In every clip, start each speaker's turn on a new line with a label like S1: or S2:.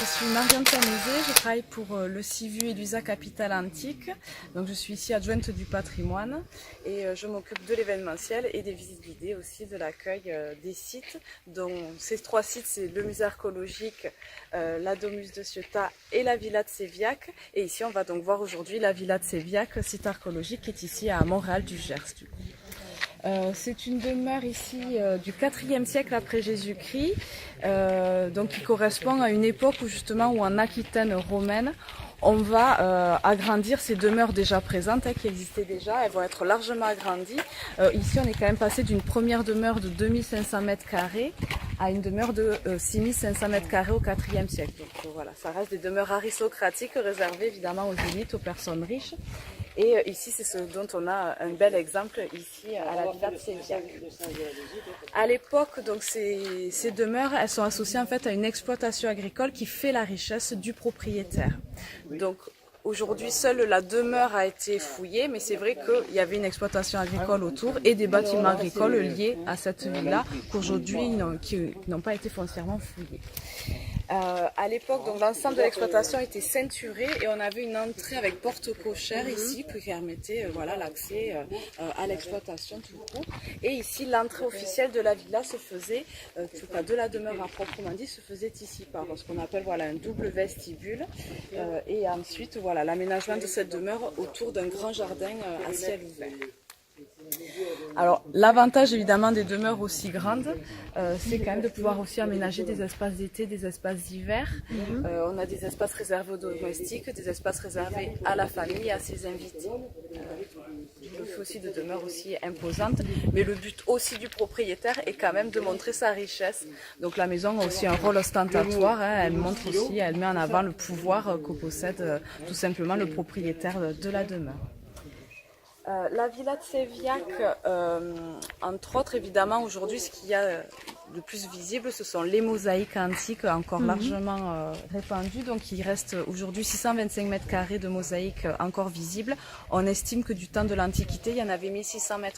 S1: je suis Marianne Tamézé, je travaille pour le CIVU et l'USA Capital Antique. Donc je suis ici adjointe du patrimoine et je m'occupe de l'événementiel et des visites guidées aussi, de l'accueil des sites. Donc ces trois sites, c'est le musée archéologique, la Domus de Ciotat et la Villa de Séviac. Et ici on va donc voir aujourd'hui la Villa de Séviac, site archéologique qui est ici à Montréal du Gers. C'est une demeure ici du IVe siècle après Jésus-Christ, donc qui correspond à une époque où en Aquitaine romaine, on va agrandir ces demeures déjà présentes, qui existaient déjà. Elles vont être largement agrandies. Ici, on est quand même passé d'une première demeure de 2500 m² à une demeure de 6500 m² au IVe siècle. Donc voilà, ça reste des demeures aristocratiques réservées évidemment aux élites, aux personnes riches. Et ici, c'est ce dont on a un bel exemple ici à la Villa de Séviac. À l'époque, donc ces demeures, elles sont associées en fait à une exploitation agricole qui fait la richesse du propriétaire. Donc aujourd'hui, seule la demeure a été fouillée, mais c'est vrai qu'il y avait une exploitation agricole autour et des bâtiments agricoles liés à cette villa qu'aujourd'hui n'ont pas été foncièrement fouillés. À l'époque, donc l'ensemble de l'exploitation était ceinturé et on avait une entrée avec porte cochère ici qui permettait l'accès à l'exploitation tout court. Et ici, l'entrée officielle de la villa se faisait, de la demeure à proprement dit, se faisait ici par ce qu'on appelle un double vestibule. Et ensuite, l'aménagement de cette demeure autour d'un grand jardin à ciel ouvert. Alors l'avantage évidemment des demeures aussi grandes, c'est quand même de pouvoir aussi aménager des espaces d'été, des espaces d'hiver. On a des espaces réservés aux domestiques, des espaces réservés à la famille, à ses invités. Le fait aussi de demeures aussi imposantes, mais le but aussi du propriétaire est quand même de montrer sa richesse. Donc la maison a aussi un rôle ostentatoire, elle montre aussi, elle met en avant le pouvoir que possède tout simplement le propriétaire de la demeure. La Villa de Séviac, entre autres, évidemment, aujourd'hui, ce qu'il y a de plus visible, ce sont les mosaïques antiques encore largement répandues. Donc, il reste aujourd'hui 625 m² de mosaïques encore visibles. On estime que du temps de l'Antiquité, il y en avait 1600 m².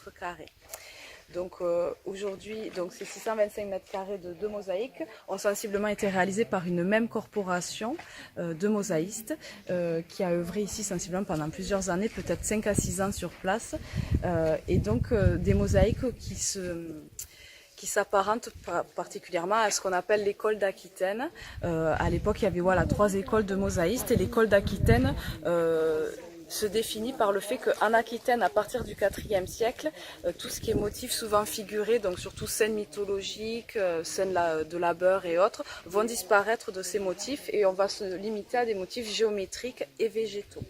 S1: Donc aujourd'hui, ces 625 m² de mosaïques ont sensiblement été réalisés par une même corporation de mosaïstes qui a œuvré ici sensiblement pendant plusieurs années, peut-être 5 à 6 ans sur place. Et donc des mosaïques qui s'apparentent particulièrement à ce qu'on appelle l'école d'Aquitaine. À l'époque, il y avait 3 écoles de mosaïstes et l'école d'Aquitaine se définit par le fait qu'en Aquitaine, à partir du IVe siècle, tout ce qui est motifs souvent figurés, donc surtout scènes mythologiques, scènes de labeur et autres, vont disparaître de ces motifs et on va se limiter à des motifs géométriques et végétaux.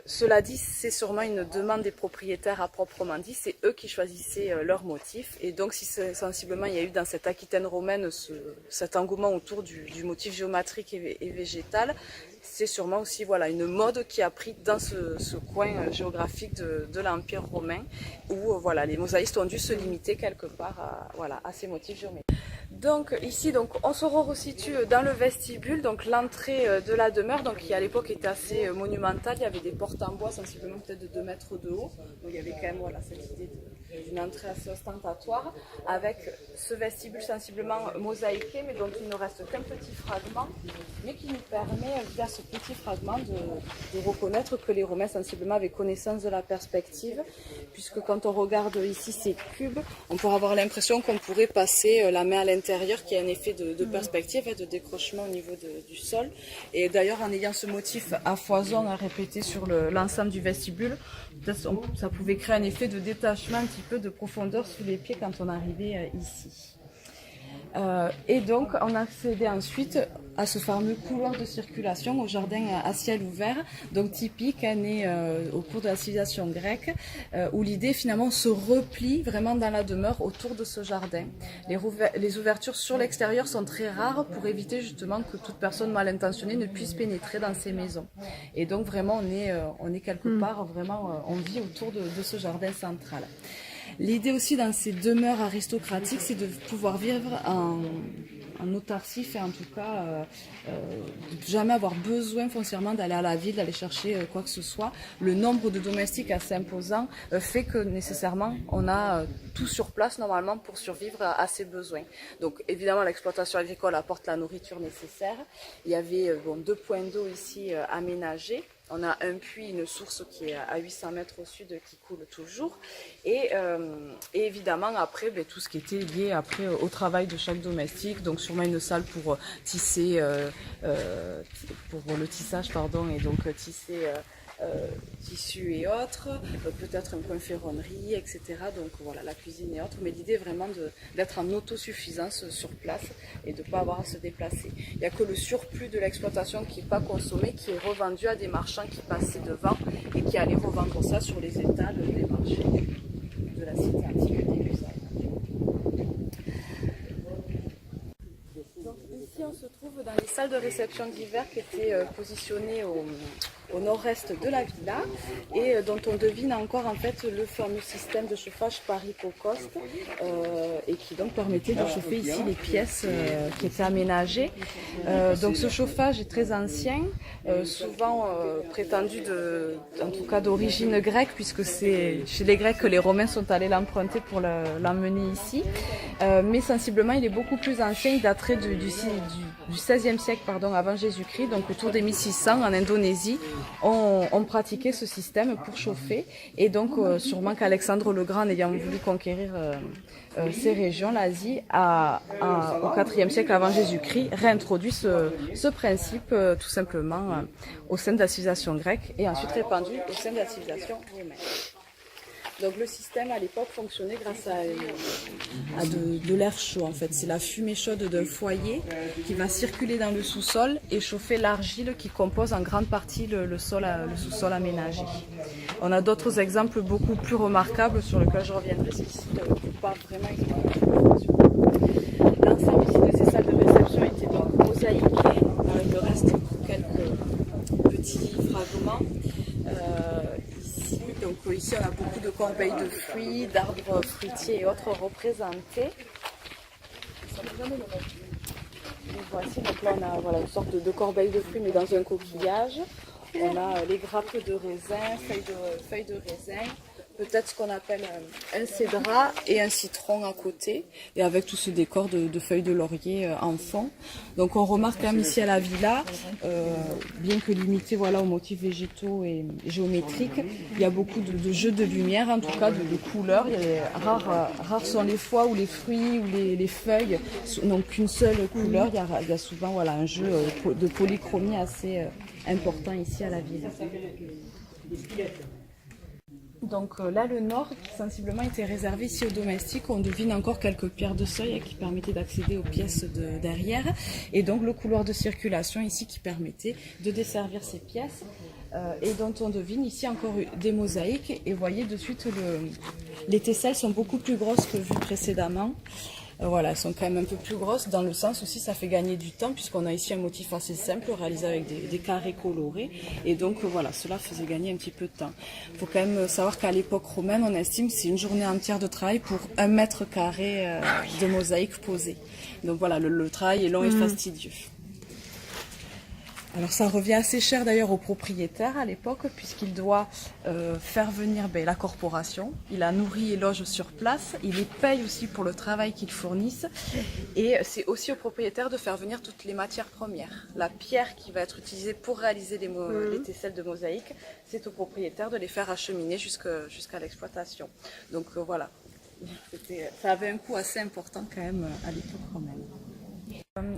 S1: Cela dit, c'est sûrement une demande des propriétaires à proprement dit, c'est eux qui choisissaient leurs motifs. Et donc si sensiblement il y a eu dans cette Aquitaine romaine cet engouement autour du motif géométrique et végétal, c'est sûrement aussi une mode qui a pris dans ce coin géographique de l'Empire romain où les mosaïstes ont dû se limiter quelque part à ces motifs géométriques. Donc ici, on se resitue dans le vestibule, donc l'entrée de la demeure, qui à l'époque était assez monumentale. Il y avait des portes en bois, sensiblement peut-être de 2 mètres de haut. Donc il y avait quand même cette idée d'une entrée assez ostentatoire, avec ce vestibule sensiblement mosaïqué, mais dont il ne reste qu'un petit fragment, mais qui nous permet, via ce petit fragment, de reconnaître que les Romains sensiblement avaient connaissance de la perspective, puisque quand on regarde ici ces cubes, on pourrait avoir l'impression qu'on pourrait passer la main à l'intérieur, qui a un effet de perspective et de décrochement au niveau du sol. Et d'ailleurs, en ayant ce motif à foison à répéter sur l'ensemble du vestibule, ça pouvait créer un effet de détachement, un petit peu de profondeur sous les pieds quand on arrivait ici. Et donc on accédait ensuite à ce fameux couloir de circulation au jardin à ciel ouvert, donc typique né au cours de la civilisation grecque, où l'idée finalement se replie vraiment dans la demeure autour de ce jardin. Les ouvertures sur l'extérieur sont très rares pour éviter justement que toute personne mal intentionnée ne puisse pénétrer dans ces maisons. Et donc vraiment on est quelque part, on vit autour de ce jardin central. L'idée aussi dans ces demeures aristocratiques, c'est de pouvoir vivre en en autarcie, fait en tout cas jamais avoir besoin foncièrement d'aller à la ville, d'aller chercher quoi que ce soit. Le nombre de domestiques assez imposant fait que nécessairement on a tout sur place normalement pour survivre à ses besoins. Donc évidemment l'exploitation agricole apporte la nourriture nécessaire. Il y avait 2 points d'eau ici aménagés. On a un puits, une source qui est à 800 mètres au sud qui coule toujours. Et évidemment, après, tout ce qui était lié après au travail de chaque domestique. Donc sûrement une salle pour tisser, pour le tissage, pardon, et donc tisser tissus et autres, peut-être un coin ferronnerie, etc. Donc voilà, la cuisine et autres. Mais l'idée est vraiment d'être en autosuffisance sur place et de ne pas avoir à se déplacer. Il n'y a que le surplus de l'exploitation qui n'est pas consommé, qui est revendu à des marchands qui passaient devant et qui allaient revendre ça sur les étals des marchés de la cité antique des Musailles. Donc ici on se trouve dans les salles de réception d'hiver qui étaient positionnées au nord-est de la villa et dont on devine encore en fait le fameux système de chauffage par hypocaustes et qui donc permettait de chauffer ici les pièces qui étaient aménagées. Donc ce chauffage est très ancien, souvent prétendu en tout cas d'origine grecque, puisque c'est chez les Grecs que les Romains sont allés l'emprunter pour l'emmener ici, mais sensiblement il est beaucoup plus ancien, il daterait du XVIe siècle avant Jésus-Christ, donc autour des 1600 en Indonésie. On pratiquait ce système pour chauffer et donc sûrement qu'Alexandre le Grand, ayant voulu conquérir ces régions, l'Asie, au IVe siècle avant Jésus-Christ, réintroduit ce principe tout simplement au sein de la civilisation grecque et ensuite répandu au sein de la civilisation romaine. Donc le système à l'époque fonctionnait grâce à de l'air chaud en fait. C'est la fumée chaude d'un foyer qui va circuler dans le sous-sol et chauffer l'argile qui compose en grande partie le sous-sol aménagé. On a d'autres exemples beaucoup plus remarquables sur lesquels je reviendrai, parce qu'ici on ne peut pas vraiment expliquer. L'ensemble ici de ces salles de réception était donc mosaïqué, avec le reste quelques petits fragments. Donc ici on a beaucoup de corbeilles de fruits, d'arbres fruitiers et autres représentés. Et voici, donc là on a une sorte de corbeille de fruits mais dans un coquillage. On a les grappes de raisin, feuilles de raisin, peut-être ce qu'on appelle un cédrat et un citron à côté, et avec tout ce décor de feuilles de laurier en fond. Donc on remarque quand même ici à la villa, bien que limité aux motifs végétaux et géométriques, il y a beaucoup de jeux de lumière, en tout cas de couleurs. Rares sont les fois où les fruits ou les feuilles n'ont qu'une seule couleur. Il y a souvent un jeu de polychromie assez important ici à la villa. Donc là, le nord, qui sensiblement était réservé ici aux domestiques, on devine encore quelques pierres de seuil qui permettaient d'accéder aux pièces derrière. Et donc le couloir de circulation ici qui permettait de desservir ces pièces. Et dont on devine ici encore des mosaïques. Et vous voyez de suite, les tesselles sont beaucoup plus grosses que vues précédemment. Voilà, elles sont quand même un peu plus grosses, dans le sens aussi ça fait gagner du temps, puisqu'on a ici un motif assez simple réalisé avec des carrés colorés, et donc voilà, cela faisait gagner un petit peu de temps. Il faut quand même savoir qu'à l'époque romaine, on estime que c'est une journée entière de travail pour 1 mètre carré de mosaïque posée. Donc voilà, le travail est long et fastidieux. Alors ça revient assez cher d'ailleurs au propriétaire à l'époque, puisqu'il doit faire venir la corporation, il la nourrit et loge sur place, il les paye aussi pour le travail qu'ils fournissent, et c'est aussi au propriétaire de faire venir toutes les matières premières. La pierre qui va être utilisée pour réaliser les tesselles de mosaïque, c'est au propriétaire de les faire acheminer jusqu'à l'exploitation. Donc voilà, ça avait un coût assez important quand même à l'époque romaine.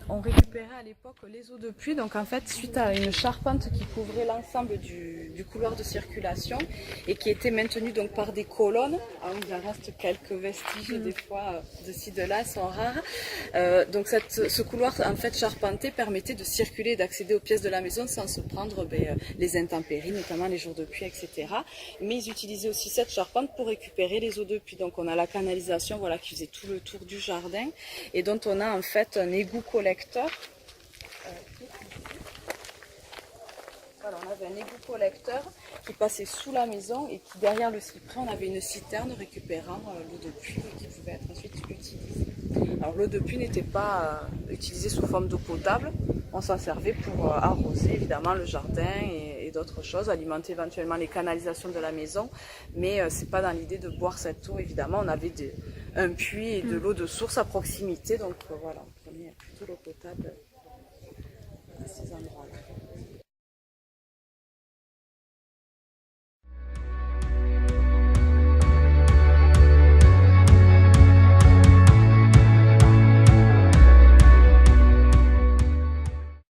S1: On récupérait à l'époque les eaux de pluie, donc en fait suite à une charpente qui couvrait l'ensemble du couloir de circulation et qui était maintenue donc par des colonnes. Il en reste quelques vestiges des fois de ci de là, sont rares. Donc ce couloir en fait charpenté permettait de circuler et d'accéder aux pièces de la maison sans se prendre les intempéries, notamment les jours de pluie, etc. Mais ils utilisaient aussi cette charpente pour récupérer les eaux de pluie. Donc on a la canalisation qui faisait tout le tour du jardin et dont on a en fait un égout collecteur. Voilà, on avait un égout collecteur qui passait sous la maison et qui derrière le cyprès on avait une citerne récupérant l'eau de pluie qui pouvait être ensuite utilisée. Alors l'eau de pluie n'était pas utilisée sous forme d'eau potable, on s'en servait pour arroser évidemment le jardin et d'autres choses, alimenter éventuellement les canalisations de la maison, mais c'est pas dans l'idée de boire cette eau évidemment, on avait un puits et de l'eau de source à proximité, donc voilà, on prenait plutôt l'eau potable à ces endroits-là.